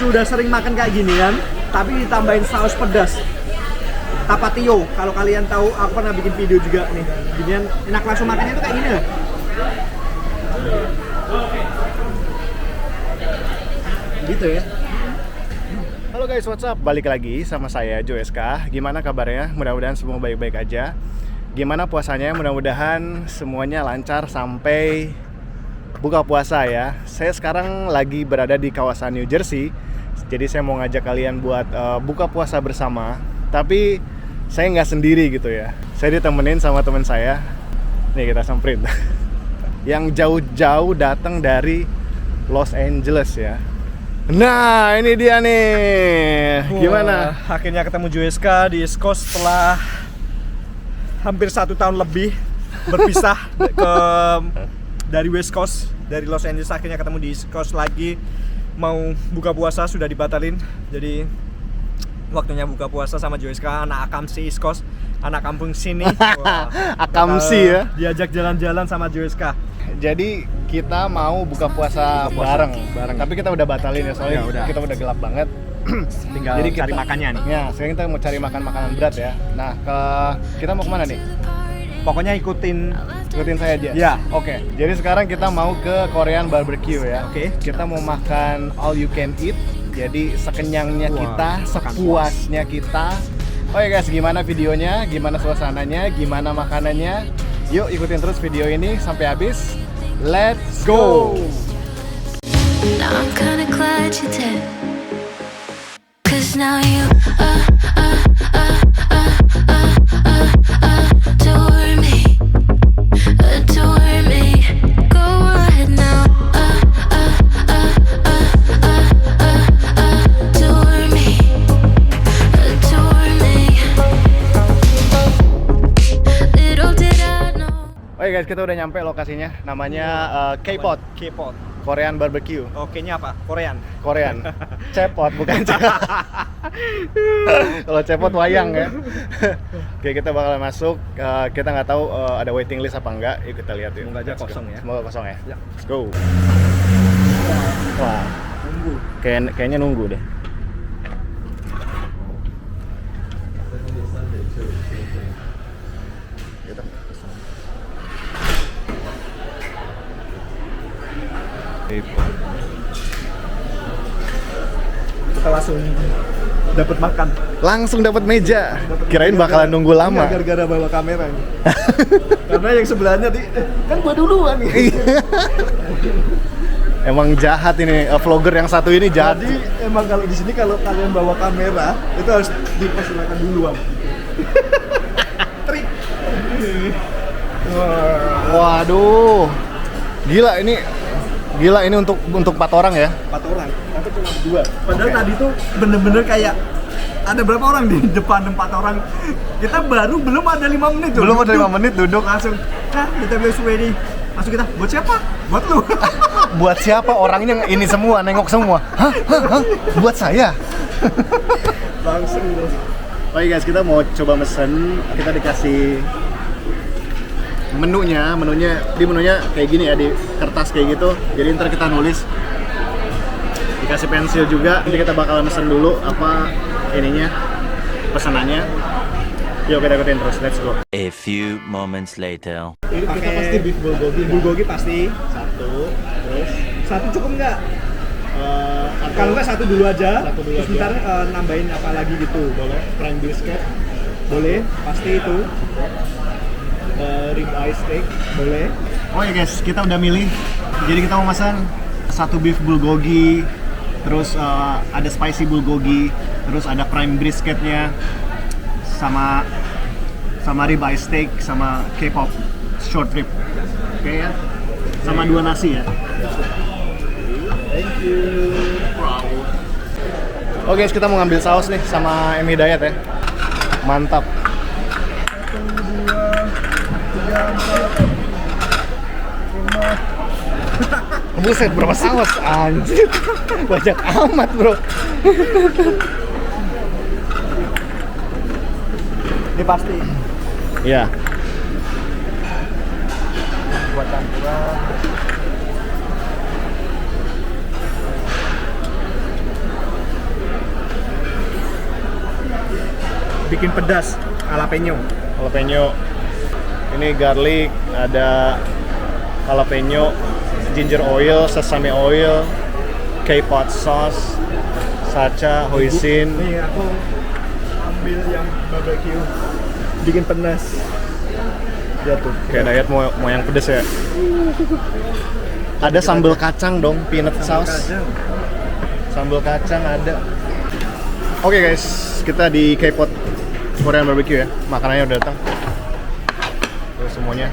sudah sering makan kayak ginian, tapi ditambahin saus pedas. Tapatio, kalau kalian tahu, aku pernah bikin video juga nih. Ginian enak, langsung makannya tuh kayak gini. Gitu ya. Halo guys, what's up? Balik lagi sama saya Joeska. Gimana kabarnya? Mudah-mudahan semua baik-baik aja. Gimana puasanya? Mudah-mudahan semuanya lancar sampai buka puasa ya. Saya sekarang lagi berada di kawasan New Jersey. Jadi saya mau ngajak kalian buat buka puasa bersama. Tapi saya nggak sendiri gitu ya. Saya ditemenin sama teman saya. Nih kita samperin. Yang jauh-jauh datang dari Los Angeles ya. Nah ini dia nih. Gimana? Wah, akhirnya ketemu Joeska di East Coast setelah hampir 1 tahun lebih berpisah dari West Coast, dari Los Angeles. Akhirnya ketemu di East Coast lagi. Mau buka puasa sudah dibatalin, jadi waktunya buka puasa sama Joeska, anak Akamsi East Coast, anak kampung sini. Wah, Akamsi ya. Diajak jalan-jalan sama Joeska. Jadi kita mau buka puasa bareng. Tapi kita udah batalin ya, soalnya kita udah gelap banget. Tinggal jadi cari makannya nih. Ya, sekarang kita mau cari makanan berat ya. Nah, kita mau kemana nih? Pokoknya ikutin saya aja. Ya. Oke. Jadi sekarang kita mau ke Korean barbecue ya. Oke. Kita mau makan all you can eat. Jadi sekenyangnya kita, sepuasnya kita. Oke guys, gimana videonya? Gimana suasananya? Gimana makanannya? Yuk ikutin terus video ini sampai habis. Let's go. Now I'm kinda glad you did, 'cause now you adore me, adore me. Go ahead now, adore me, adore me. Little did I know. Oke guys, kita udah nyampe lokasinya. Namanya K-Pot, K-pop. Korean barbecue. Oke-nya apa? Korean. Cepot bukan cepot. Kalau cepot wayang ya. Oke, kita bakal masuk. Kita nggak tahu ada waiting list apa enggak. Yuk kita lihat yuk. Semoga aja kosong ya. Semoga kosong ya. Ya. Let's go. Wah, Tunggu. kayaknya nunggu deh. Gitu. Kita langsung dapat meja. Kirain bakalan nunggu lama. Gara-gara bawa kamera nih. Karena yang sebelahnya kan gua duluan nih. Emang jahat ini vlogger yang satu ini jahat. Jadi emang kalau di sini kalau kalian bawa kamera itu harus dipersilakan duluan. Trik. Waduh. Gila ini untuk 4 orang ya. 4 orang, tapi cuma 2. Padahal tadi tuh bener-bener kayak ada berapa orang di depan 4 orang. Kita belum ada 5 menit tuh. Belum ada 5 menit duduk. Langsung, kita bilang ready. Langsung kita, buat siapa? Buat lu. Buat siapa? Orangnya ini semua, nengok semua. Hah? Buat saya. Langsung. Oke guys, kita mau coba mesen. Kita dikasih menunya kayak gini ya, di kertas kayak gitu. Jadi ntar kita nulis, dikasih pensil juga. Nanti kita bakal mesen dulu apa ininya, pesanannya. Yuk kita ikutin terus, let's go. A few moments later. Ini kita pasti beef bulgogi. Bulgogi pasti 1. Terus 1 cukup nggak? Kalau nggak 1 dulu aja. Terus ntar nambahin apa lagi gitu. Boleh. Prime brisket. Boleh. Pasti itu. Rib eye steak. Boleh. Oh ya guys, kita udah milih. Jadi kita mau pesan 1 beef bulgogi. Terus ada spicy bulgogi. Terus ada prime brisketnya. Sama rib eye steak, sama K-pop short rib. Oke ya. Sama 2 nasi ya. Thank you. Oke guys, kita mau ngambil saus nih sama Emi Hidayat ya. Mantap. 1, 2, 3, 4, 5. Buset, berapa saus? Anjir. Banyak amat, bro. Ini pasti. Iya. Buat campuran. bikin pedas, jalapeno. Jalapeno. Ini garlic, ada jalapeno, ginger oil, sesame oil, K-pot sauce, sacha, hoisin. Nih aku ambil yang barbecue, bikin pedas. Ya tuh. Kayak diet mau yang pedes ya. Ada sambal kacang dong, peanut sauce. Sambal kacang ada. Oke guys, kita di K-pot Korean barbecue ya. Makanannya udah datang. Tuh semuanya.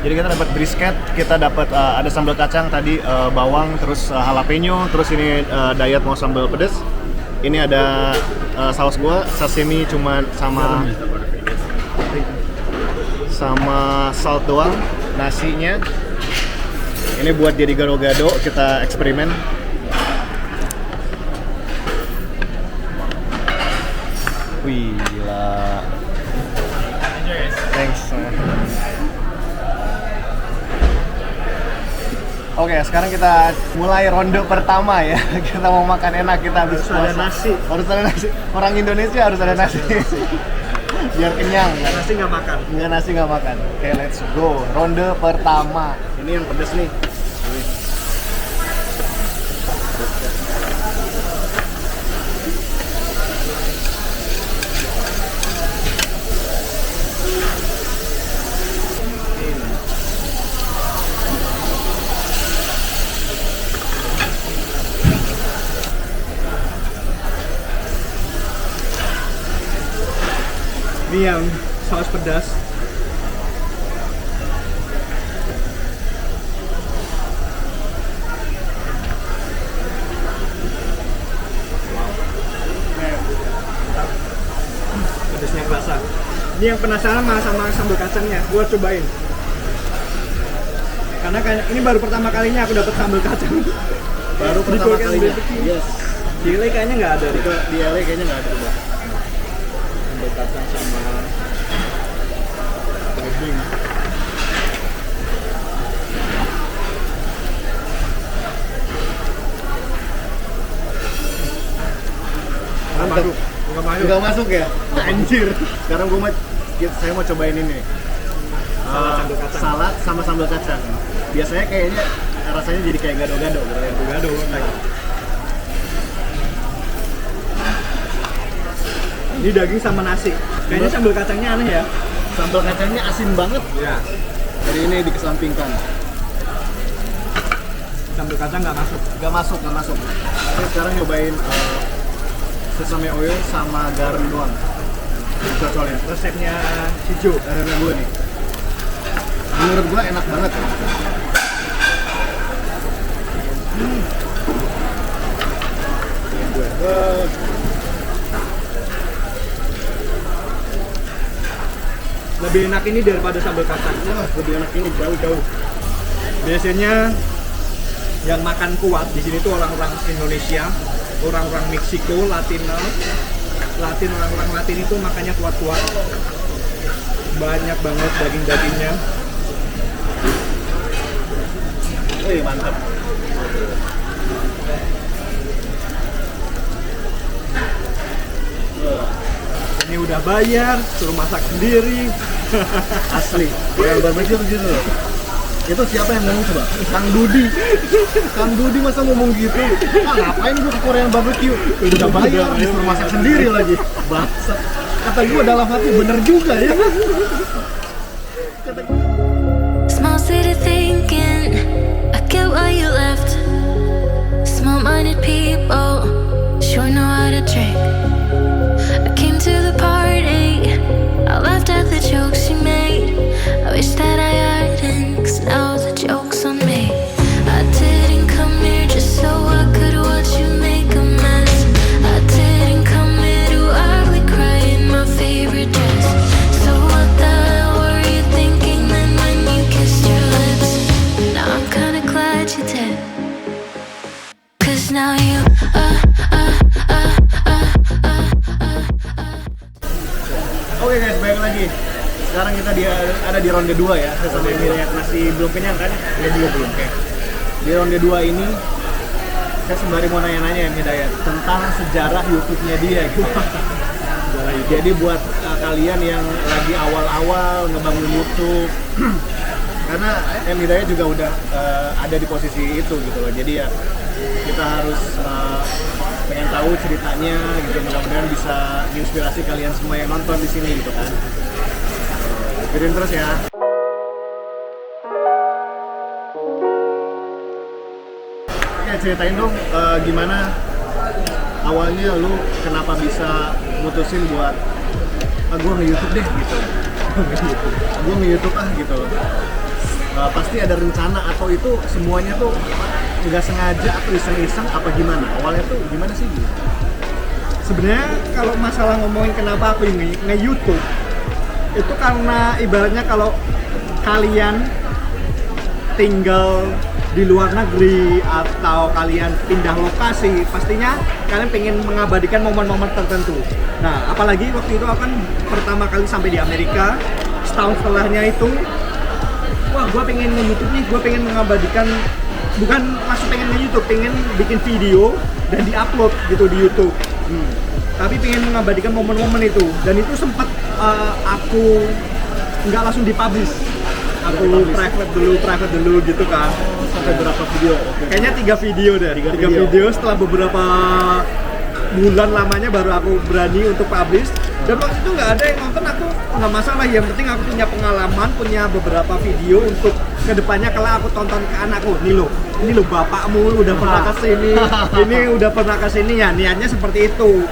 Jadi kita dapat brisket, kita dapat ada sambal kacang tadi, bawang, terus jalapeno, terus ini diet mau sambal pedas. Ini ada saus gua, sashimi cuma sama salt doang, nasinya. Ini buat jadi gado-gado, kita eksperimen. Wih, gila. Thanks. Oke, sekarang kita mulai ronde pertama ya. Kita mau makan enak, kita habis Harus ada puasa. nasi. Harus ada nasi. Orang Indonesia harus ada nasi. Biar kenyang. Nggak nasi nggak makan. Nggak nasi nggak makan. Oke, let's go. Ronde pertama. Ini yang pedes nih. Ini yang saus pedas. Pedasnya kerasa. Ini yang penasaran sama sambal kacangnya, gua cobain. Karena ini baru pertama kalinya aku dapat sambal kacang. Baru Di pertama Korean kalinya. barbecue. Yes. Di LA kayaknya nggak ada deh. Di LA kayaknya nggak ada. Coba. Sambal kacang sama daging. Mantap. Nggak masuk. Nggak masuk ya? Anjir. Sekarang saya mau cobain ini. Salad sambal kacang. Salad sama sambal kacang. Biasanya kayaknya rasanya jadi kayak gado-gado gitu ya. Gado. Ini daging sama nasi. Kayaknya sambal kacangnya aneh ya. Sambal kacangnya asin banget. Iya. Jadi ini dikesampingkan. Sambal kacang nggak masuk. Nggak masuk. Oke, sekarang nyobain sesame oil sama garam doang. Cocolin. Resepnya si Jo. Resepnya gue nih. Menurut gue enak banget. Lebih enak ini daripada sambal kacang. Lebih enak ini jauh-jauh. Biasanya yang makan kuat di sini tuh orang-orang Indonesia, orang-orang Meksiko, orang-orang Latin itu makannya kuat-kuat. Banyak banget daging-dagingnya. Wih, mantap. Ini udah bayar, suruh masak sendiri. Asli. Korean barbecue tuh gitu loh. Itu siapa yang ngomong coba? Kang Dudi. Kang Dudi masa ngomong gitu? Ngapain gue ke Korean barbecue? Udah bayar, disuruh masak sendiri lagi. Bangsat. Kata gue dalam hati bener juga ya. Small city thinking, I get why you left. Small-minded people sure know how to drink. I came to the party, I laughed at the jokes you made. I wish that I hadn't, 'cause now the joke's on me. I didn't come here just so I could watch you make a mess. I didn't come here to ugly cry in my favorite dress. So what the hell were you thinking then when you kissed your lips? Now I'm kinda glad you did, 'cause now you Oke guys, balik sekarang kita ada di ronde 2 ya, saya sama Emi Dayat masih belum kenyang kan? Ya belum. Oke. Di ronde 2 ini saya sembari mau nanya-nanya Emi Dayat tentang sejarah YouTube-nya dia gitu. Jadi buat kalian yang lagi awal-awal ngebangun YouTube, karena Emi Dayat juga udah ada di posisi itu gitu loh. Jadi ya kita harus pengen tahu ceritanya gitu, mudah-mudahan bisa menginspirasi kalian semua yang nonton di sini gitu kan. Ikutin terus ya. Ya ceritain dong gimana awalnya lu kenapa bisa mutusin buat gue nge-YouTube deh gitu. Gue nge-YouTube gitu. Pasti ada rencana atau itu semuanya tuh nggak sengaja atau iseng-iseng apa gimana? Awalnya tuh gimana sih? Sebenarnya kalau masalah ngomongin kenapa aku nge-YouTube itu karena ibaratnya kalau kalian tinggal di luar negeri atau kalian pindah lokasi, pastinya kalian pengen mengabadikan momen-momen tertentu. Nah, apalagi waktu itu aku kan pertama kali sampai di Amerika, setahun setelahnya itu, wah gue pengen nge-YouTube nih, gue pengen mengabadikan, bukan masih pengen nge-YouTube, pengen bikin video dan di-upload gitu di YouTube. Tapi pengen mengabadikan momen-momen itu, dan itu sempat aku nggak langsung dipublish. Aku private dulu gitu kan. Sampai berapa video? Kayaknya 3 video deh. 3 video setelah beberapa bulan lamanya baru aku berani untuk publish. Dan waktu itu nggak ada yang nonton, aku nggak masalah. Yang penting aku punya pengalaman, punya beberapa video untuk kedepannya kalau aku tonton ke anakku. Ini lo bapakmu udah pernah kesini, ini udah pernah kesini ya. Niatnya seperti itu.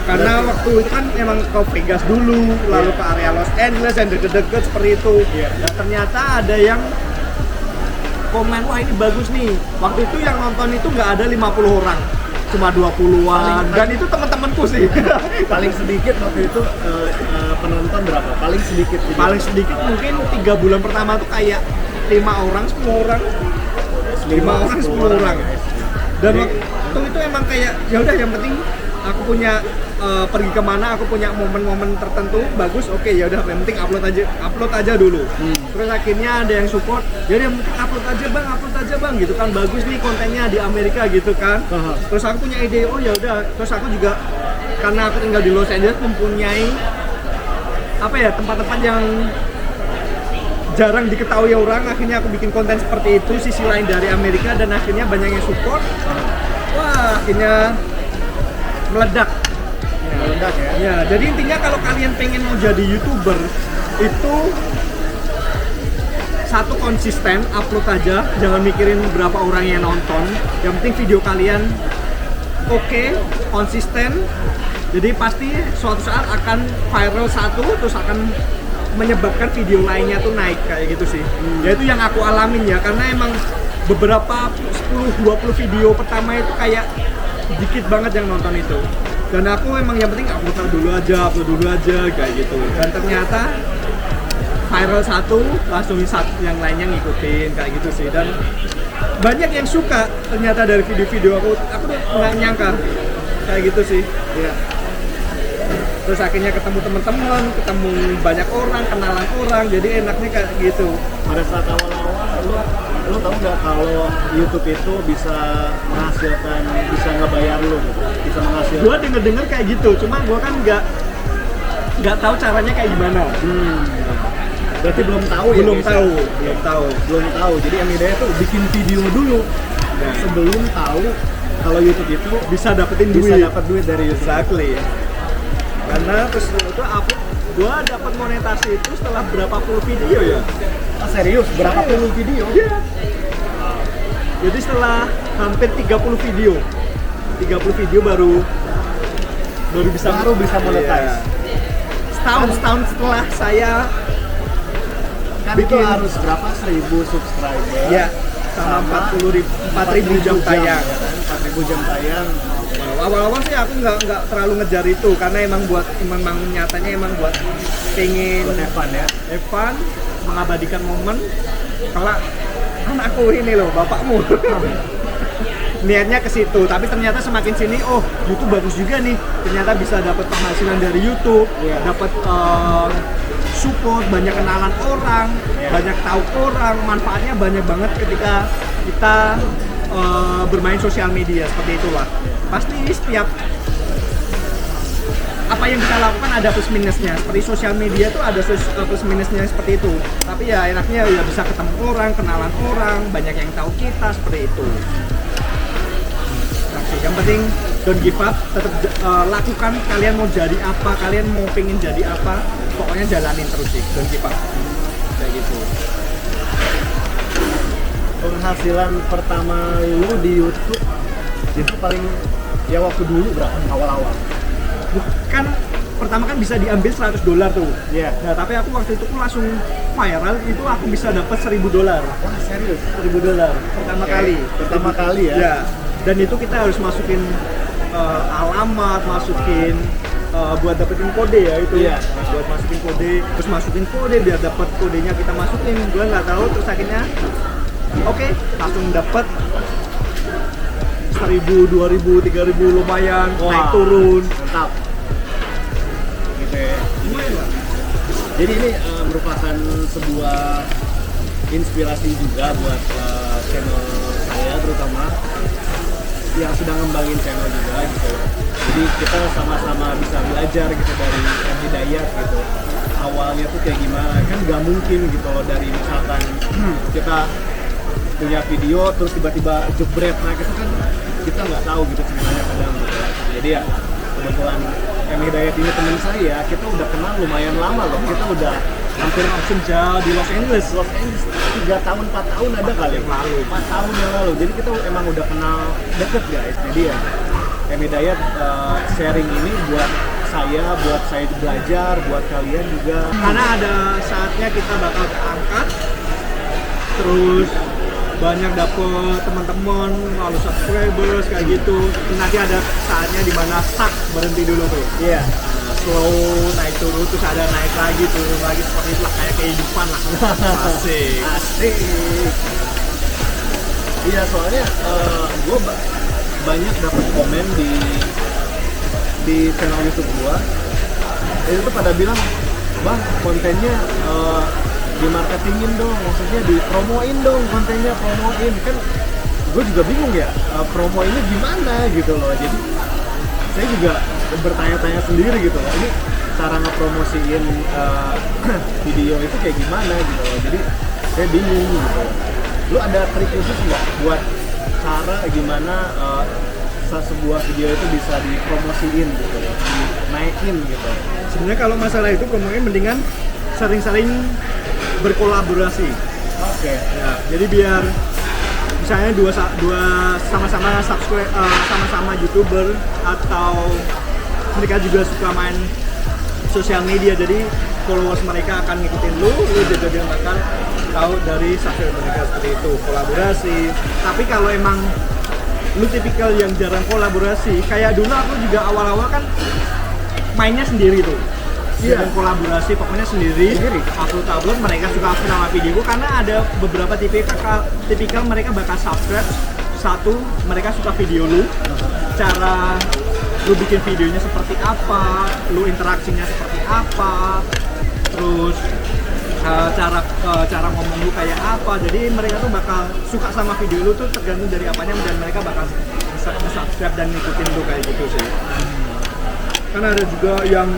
Karena waktu itu kan emang ke Vegas dulu, lalu ke area Los Angeles yang deket-deket seperti itu. Dan ternyata ada yang komen, wah ini bagus nih. Waktu itu yang nonton itu nggak ada 50 orang, cuma 20-an. Dan itu teman-temanku sih. Paling sedikit waktu itu penonton berapa? Paling sedikit. Paling sedikit mungkin 3 bulan pertama tuh kayak 5 orang, 10 orang. 5 orang, 10 orang. Dan waktu itu emang kayak ya udah yang penting aku punya pergi kemana, aku punya momen-momen tertentu bagus, oke ya udah yang penting upload aja dulu. Terus akhirnya ada yang support, jadi yang penting upload aja bang gitu kan, bagus nih kontennya di Amerika gitu kan. Terus aku punya ide, oh ya udah, terus aku juga karena aku tinggal di Los Angeles mempunyai apa ya tempat-tempat yang jarang diketahui orang, akhirnya aku bikin konten seperti itu, sisi lain dari Amerika, dan akhirnya banyak yang support. Wah akhirnya meledak ya. Ya, jadi intinya kalau kalian pengen mau jadi YouTuber itu satu konsisten, upload aja, jangan mikirin berapa orang yang nonton. Yang penting video kalian oke, konsisten. Jadi pasti suatu saat akan viral satu, terus akan menyebabkan video lainnya tuh naik kayak gitu sih. Ya itu yang aku alamin ya, karena emang beberapa 10-20 video pertama itu kayak dikit banget yang nonton itu. Dan aku emang yang penting upload dulu aja kayak gitu. Dan ternyata viral satu, langsung yang lainnya ngikutin kayak gitu sih. Dan banyak yang suka ternyata dari video-video aku nggak nyangka kayak gitu sih. Ya. Terus akhirnya ketemu teman-teman, ketemu banyak orang, kenalan orang, jadi enaknya kayak gitu. Pada saat awal-awal lu tahu nggak kalau YouTube itu bisa menghasilkan, bisa ngebayar lu gitu, bisa menghasilkan? Gua denger kayak gitu, cuma gua kan nggak tahu caranya kayak gimana. Berarti belum tahu. Jadi Emi Dayat tuh bikin video dulu sebelum tahu kalau YouTube itu bisa dapetin duit. Bisa dapat duit dari YouTube. Exactly. Karena terus itu gua dapat monetasi itu setelah berapa puluh video ya. Serius? Berapa puluh video? Iya. Jadi setelah hampir 30 video baru bisa monetize. Setahun setelah saya kan bikin, itu harus berapa? 1000 subscriber. Iya. Sama 4.000 jam tayang. 4.000 jam tayang. Awal-awal sih aku nggak terlalu ngejar itu, karena emang nyatanya emang buat pengen have fun, mengabadikan momen kalau anakku ini loh, bapakmu. Niatnya ke situ, tapi ternyata semakin sini, oh YouTube bagus juga nih, ternyata bisa dapat penghasilan dari YouTube, dapat support, banyak kenalan orang, banyak tahu orang, manfaatnya banyak banget ketika kita bermain sosial media seperti itulah. Pasti setiap apa yang kita lakukan ada plus minusnya. Seperti sosial media tuh ada plus minusnya seperti itu. Tapi ya enaknya ya bisa ketemu orang, kenalan orang, banyak yang tahu kita seperti itu. Yang penting don't give up, tetap lakukan. Kalian mau jadi apa, kalian mau pengen jadi apa, pokoknya jalanin terus sih, don't give up. Kayak gitu. Penghasilan pertama lu di YouTube itu paling ya waktu dulu berapa awal-awal? Kan pertama kan bisa diambil $100 tuh. Iya. Nah, tapi aku waktu itu langsung viral, itu aku bisa dapat $1.000. Wah, serius? $1.000 pertama kali. Pertama kali ya? Ya. Dan itu kita harus masukin alamat, masukin buat dapetin kode ya itu. Iya. Buat masukin kode, terus masukin kode biar dapat kodenya kita masukin. Gue nggak tahu, terus akhirnya oke, langsung dapat 1.000, 2.000, 3.000 lumayan, Wah, naik turun. mantap. Gitu ya. Lumayan lah. Jadi ini merupakan sebuah inspirasi juga buat channel saya terutama yang sedang ngembangin channel juga gitu. Jadi kita sama-sama bisa belajar gitu dari Hidayat gitu. Awalnya tuh kayak gimana, kan nggak mungkin gitu loh dari misalkan kita punya video terus tiba-tiba jebret, nah itu kan kita nggak tahu gitu ceritanya kadang gitu ya. Jadi ya kebetulan Hidayat ini teman saya, kita udah kenal lumayan lama loh, kita udah hampir Senja di Los Angeles. 3 tahun, 4 tahun ada kali yang lalu, 4 tahun yang lalu. Jadi kita emang udah kenal deket guys. Jadi ya Hidayat sharing ini buat saya belajar, buat kalian juga. Karena ada saatnya kita bakal keangkat, terus banyak dapet teman-teman, lalu subscribers kayak gitu. Nanti ada saatnya dimana stuck, berhenti dulu tuh. Iya. Slow naik turun, terus ada naik lagi turun lagi, seperti itulah kayak kehidupan lah. Asik. Asik. Iya, soalnya gue banyak dapat komen di channel YouTube gue. Itu tuh pada bilang, bang kontennya dimarketingin dong, maksudnya dipromoin dong kontennya, promoin. Kan gue juga bingung ya, promo ini gimana gitu loh. Jadi saya juga bertanya-tanya sendiri gitu loh, ini cara ngepromosiin video itu kayak gimana gitu loh. Jadi saya bingung gitu. Lu ada trik khusus nggak buat cara gimana sebuah video itu bisa dipromosiin gitu loh, dinaikin gitu? Sebenarnya kalau masalah itu promonya mendingan sering-sering berkolaborasi. Oke. Ya, jadi biar misalnya dua sama-sama subscribe, sama-sama YouTuber atau mereka juga suka main sosial media, jadi followers mereka akan ngikutin lu juga bakal tahu dari subscribe mereka, seperti itu, kolaborasi. Tapi kalau emang lu tipikal yang jarang kolaborasi, kayak dulu aku juga awal-awal kan mainnya sendiri tuh. Dan kolaborasi pokoknya sendiri. Upload mereka suka upload sama videoku karena ada beberapa tipikal mereka bakal subscribe. Satu, mereka suka video lu, cara lu bikin videonya seperti apa, lu interaksinya seperti apa, terus cara ngomong lu kayak apa. Jadi mereka tuh bakal suka sama video lu tuh tergantung dari apanya, dan mereka bakal subscribe dan ngikutin lu kayak gitu sih. Karena ada juga yang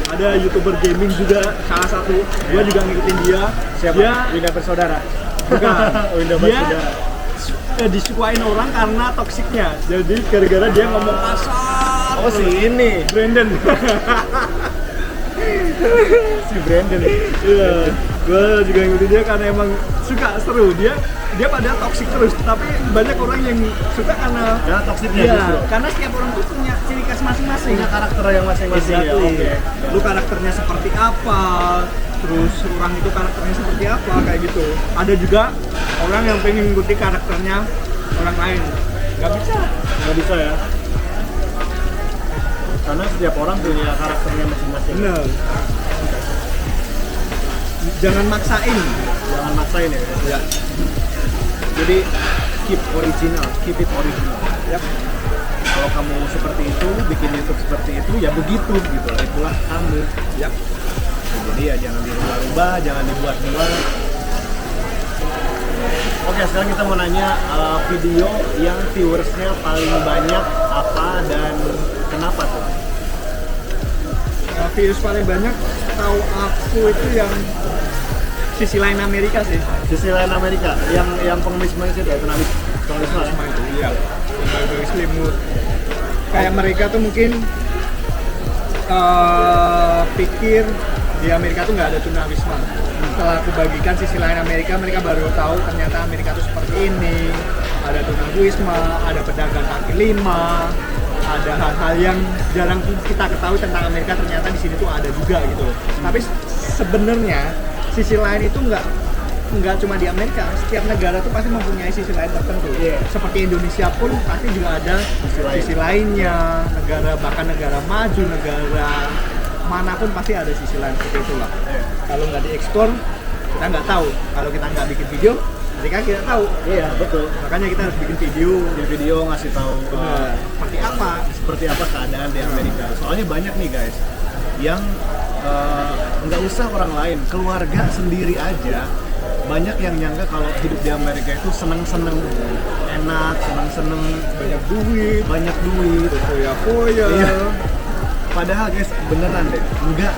ada YouTuber gaming juga, salah satu, gua juga ngikutin dia. Siapa? Dia Winda Bersaudara. bukan, Winda dia Bersaudara. disukain orang karena toksiknya. Jadi gara-gara dia ngomong kasar. Oh, si ini. Brandon. Si Brandon. Iya, gue juga ngikutin dia karena emang suka, seru. Dia pada toksik terus, tapi banyak orang yang suka karena Ya, toksiknya iya, justru. karena setiap orang tuh punya ciri khas masing-masing. Punya karakter yang masing-masing ya. Exactly. Oke. Lu karakternya seperti apa, terus orang itu karakternya seperti apa, kayak gitu. Ada juga orang yang pengen ngikuti karakternya orang lain, nggak bisa. Nggak bisa ya. Karena setiap orang punya karakternya masing-masing. Bener. Jangan maksain. Jangan maksain ya. Ya. Jadi keep it original. Yap. Kalau kamu seperti itu, bikin YouTube seperti itu, ya begitu gitu. Itulah kamu. Yap. Jadi ya jangan dirubah-rubah, jangan dibuat-buat. Oke, sekarang kita mau nanya video yang viewersnya paling banyak apa dan kenapa tuh? Views paling banyak tahu aku itu yang sisi lain Amerika sih. Sisi lain Amerika, yang pengemis-pengemis itu ya, pengemis ya? Itu iya, dari selimut. Kayak mereka tuh mungkin pikir di Amerika tuh nggak ada tunawisma. Setelah aku bagikan sisi lain Amerika, mereka baru tahu ternyata Amerika tuh seperti ini. Ada tunawisma, ada pedagang kaki lima, ada hal-hal yang jarang kita ketahui tentang Amerika, ternyata di sini tuh ada juga gitu. Tapi sebenarnya sisi lain itu nggak cuma di Amerika, setiap negara tuh pasti mempunyai sisi lain tertentu. Seperti Indonesia pun pasti juga ada sisi lainnya. Bahkan negara maju, negara manapun pasti ada sisi lain seperti itulah. Kalau nggak diekspor, kita nggak tahu. Kalau kita nggak bikin video, mereka kita tahu. Iya, betul. Makanya kita harus bikin video. Video ngasih tahu Seperti apa keadaan di Amerika. Soalnya banyak nih guys yang nggak usah orang lain, keluarga sendiri aja banyak yang nyangka kalau hidup di Amerika itu seneng-seneng, enak, seneng-seneng, banyak duit, foya-foya. Iya. Padahal guys, beneran deh, nggak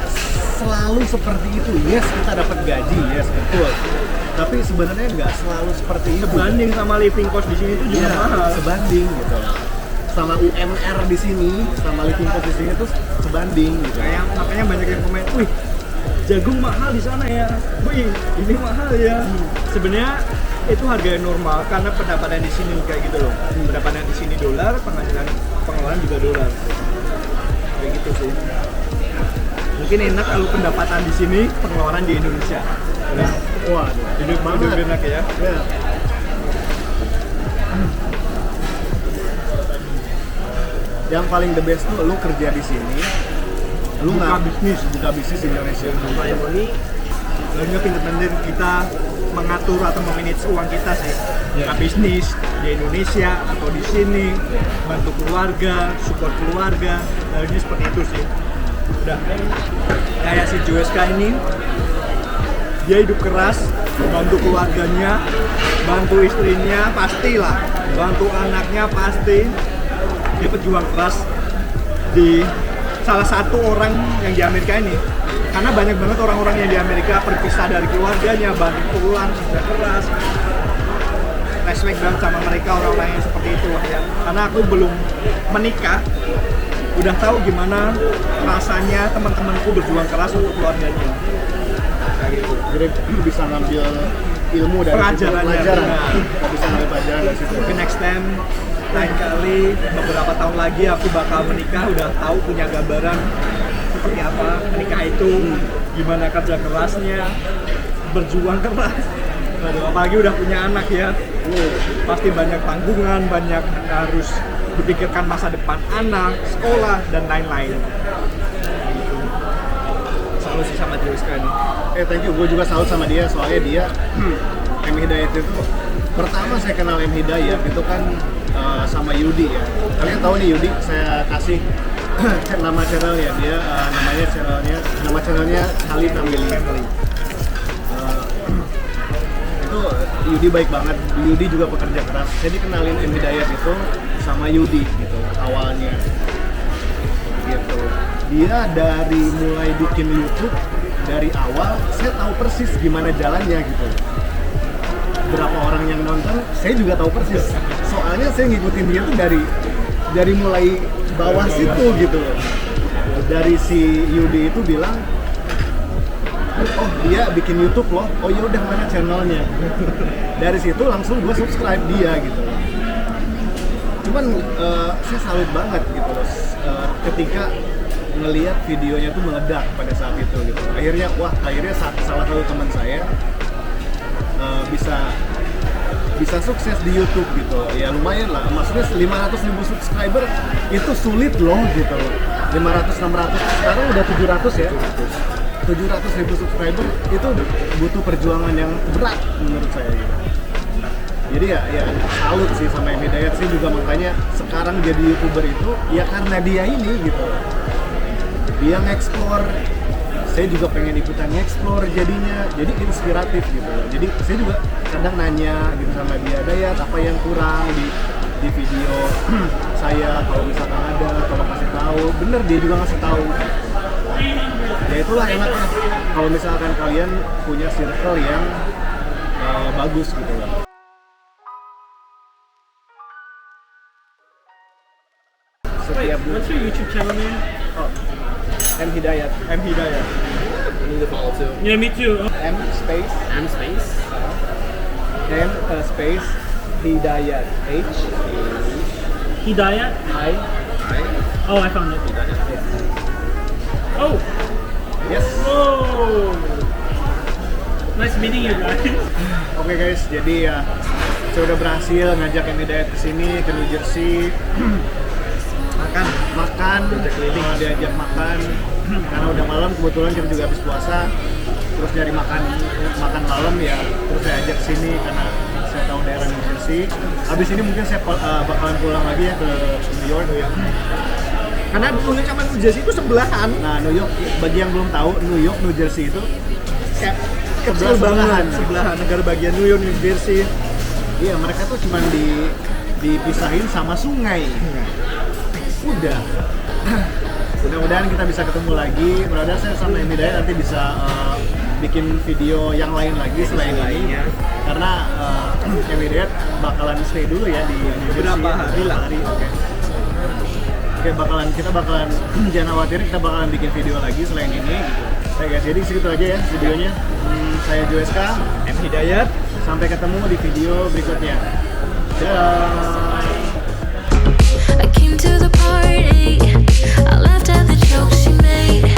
selalu seperti itu. Yes, kita dapat gaji, yes, betul. Tapi sebenarnya nggak selalu seperti itu. Sebanding sama living cost di sini itu juga mahal. Sebanding gitu. Sama UMR di sini, sama living cost di sini tuh sebanding gitu. Makanya banyak yang komen, wih, jagung mahal di sana ya, wih, ini mahal ya. Sebenarnya itu harga yang normal karena pendapatan di sini kayak gitu loh. Pendapatan di sini dolar, pengeluaran juga dolar. Kayak gitu sih. Mungkin enak kalau pendapatan di sini, pengeluaran di Indonesia. Wah, hidup enak ya. Yang paling the best tuh lu kerja di sini, lu buka bisnis di Indonesia. Banyak independen kita mengatur atau memanage uang kita sih. Buka bisnis di Indonesia atau di sini, bantu keluarga, support keluarga. Ini seperti itu sih. Udah kayak si Joeska ini, dia hidup keras, bantu keluarganya, bantu istrinya pastilah, bantu anaknya pasti. Dia pejuang keras di salah satu orang yang di Amerika ini, karena banyak banget orang-orang yang di Amerika berpisah dari keluarganya, bantu pulang, kerja keras. Respect banget sama mereka, orang-orang yang seperti itu ya. Karena aku belum menikah, udah tahu gimana rasanya teman-temanku berjuang keras untuk keluarganya. Kayak gitu. Jadi bisa ngambil ilmu dari pelajaran. Bisa ngambil pelajaran dari situ. Mungkin next time, lain kali, beberapa tahun lagi aku bakal menikah, udah tahu, punya gambaran seperti apa menikah itu, gimana kerja kerasnya, berjuang keras. Aduh, apalagi udah punya anak ya, pasti banyak tanggungan, banyak harus dipikirkan masa depan anak, sekolah, dan lain-lain. Salut sih sama Joeska nih. Thank you, gue juga salut sama dia, soalnya dia M Hidayat itu pertama saya kenal M Hidayat itu kan sama Yudi ya. Kalian tahu nih Yudi, saya kasih nama channelnya dia, nama channelnya Kali Family. Itu Yudi baik banget, Yudi juga pekerja keras. Jadi kenalin M Hidayat itu sama Yudi gitu awalnya. Gitu. Dia dari mulai bikin YouTube dari awal, saya tahu persis gimana jalannya gitu. Berapa orang yang nonton, saya juga tahu persis. Soalnya saya ngikutin dia tuh dari mulai bawah situ gitu loh. Dari si Yudi itu bilang, oh dia bikin YouTube loh, oh ya udah mana channelnya. Dari situ langsung gue subscribe dia gitu. Cuman saya salut banget gitu loh, ketika ngelihat videonya tuh meledak pada saat itu gitu. Akhirnya salah satu teman saya bisa sukses di YouTube gitu. Ya lumayan lah, maksudnya 500.000 subscriber itu sulit loh gitu. 500-600, sekarang udah 700 ya. 700.000 subscriber itu butuh perjuangan yang berat menurut saya gitu. Jadi ya salut sih sama M Hidayat sih, juga makanya sekarang jadi YouTuber itu ya karena dia ini gitu. Dia nge-explore saya juga pengen ikutan explore jadinya, jadi inspiratif gitu loh. Jadi saya juga kadang nanya gitu sama dia, Dayat apa yang kurang di video saya, kalau misalkan ada, kalau kasih tahu. Bener, dia juga ngasih tahu. Ya itulah enaknya kalau misalkan kalian punya circle yang bagus gitu loh. Setiap What's your YouTube channel name? M Hidayat, M Hidayat. need to follow too. Yeah, me too. M space M space. M space Hidayat, H Hidayat. I Oh, I found it. Oh, yes. whoa. Nice meeting you guys. Oke guys, jadi ya saya udah berhasil ngajak M Hidayat ke sini, ke New Jersey. makan diajak makan karena udah malam, kebetulan kita juga habis puasa, terus dari makan malam ya, terus saya ajak sini karena saya tahu daerah New Jersey. Habis ini mungkin saya bakalan pulang lagi ya ke New York. Karena New York sama New Jersey itu sebelahan. Nah, New York, bagi yang belum tahu, New York, New Jersey itu kayak Kecil banget, sebelahan negara bagian New York, New Jersey. Iya, mereka tuh cuman dipisahin sama sungai. Udah. Mudah-mudahan kita bisa ketemu lagi. Mudah-mudahan saya sama M Hidayat nanti bisa bikin video yang lain lagi selain ini. Karena M Hidayat bakalan stay dulu ya di New Jersey. Berapa hari lah. Oke, kita bakalan jangan khawatir, kita bakalan bikin video lagi selain ini gitu. Oke guys, jadi segitu aja ya videonya. Saya Joeska, M Hidayat. sampai ketemu di video berikutnya. Dadah. I came to the party. I left at the joke she made.